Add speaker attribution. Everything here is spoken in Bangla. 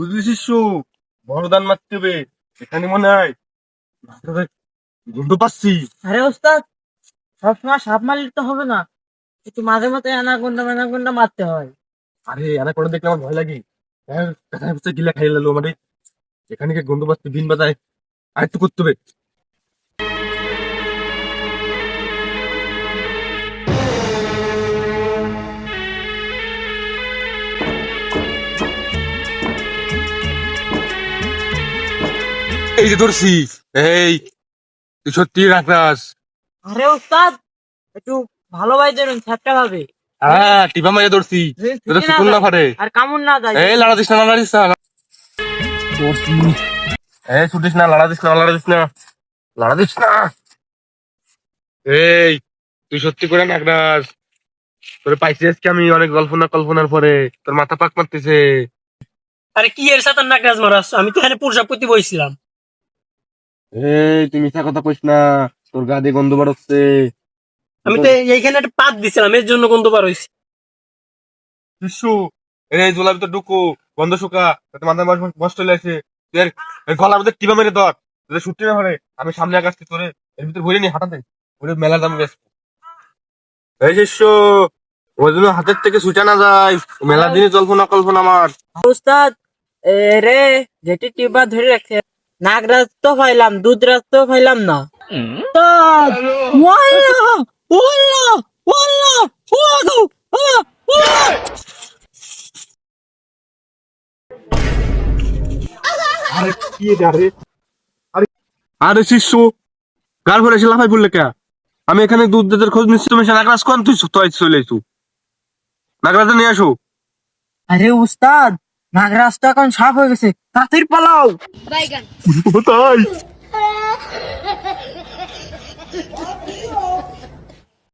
Speaker 1: বুঝলি শিষ্য, বড়দান মারতে হবে। এখানে মনে হয় গন্ধ পাচ্ছি।
Speaker 2: আরে ওস্তাদ, সবসময় সাপ মারলে তো হবে না, একটু মাঝে মাঝে অ্যানাকোন্ডা মারতে হয়।
Speaker 1: আরে এনা করে দেখলে আমার ভয় লাগে। গিলা খাই লালো মানে এখানে কি গন্ধ পাচ্ছি, বিন বাজায় আয়ত্ত করতে হবে। এই যে ধরছি। এই তুই সত্যি রাখরাস।
Speaker 2: আরে ওস্তাদ, একটু ভালোভাবে ধরুন, ছাপটা ভাবে
Speaker 1: হ্যাঁ, টিপা মাইয়া ধরছি। তোদের সুতুল না পারে।
Speaker 2: আর কামড় না যায়।
Speaker 1: এই লাড়া দিস না, লাড়া দিস না। ধরছি। এই ছুটিস না, লাড়া দিস না, লাড়া দিস না, লাড়া দিস না। এই তুই সত্যি করে নাকরাস। তোরে পাইছি আজকে আমি অনেক কল্পনার পরে। তোর মাথা পাক মারতেছে।
Speaker 3: আরে কি এর সাথে নাকরাজ মারাস? আমি তো এখানে প্রসাব করতে বসছিলাম।
Speaker 1: এই তুই মিথ্যা কথা কইস না। তোর গা দিয়ে গন্ধ বাড়ছে।
Speaker 3: আমি তো এইখানে একটা পাত দিছিলাম, এর জন্য গন্ধ বার হয়েছে।
Speaker 1: শিশু, এই জোলা ভিতর ঢুকো, গন্ধ শুকা, যাতে মাথায় মস্ত চলে আসে। তুই এর গলার মধ্যে টিপা মেরে ধর, যাতে ছুটি না পারে। আমি সামনে আগাচ্ছি তোরে, এর ভিতরে ভরে নি হাঁটাতে, ওরে মেলার দাম বেশ। এই শিষ্য, ওই জন্য হাতের থেকে ছুটা না যায়। মেলা দিনে কল্পনা আমার।
Speaker 2: ওস্তাদ, রে যেটি টিউবার ধরে রাখছে, নাগরাজ তো পাইলাম, দুধরাজ তো পাইলাম না। ওস্তাদ, ওয়াল্লাহ, ওয়াল্লাহ, ওয়াল্লাহ, ওয়াগো,
Speaker 1: আরে কি এটা রে? আরে আরে শিষ্য, গার ভরে এসে লাফাই পড়লে কে? আমি এখানে দুধ দুধের খোঁজ নিচ্ছি, তুমি এসে নাগরাজ কোন তুই চলে এসো। নাগরাজ নিয়ে আসো।
Speaker 2: আরে উস্তাদ, নাগরাজ তো এখন সাফ হয়ে গেছে, তাড়াতাড়ি পালাও।
Speaker 1: তাই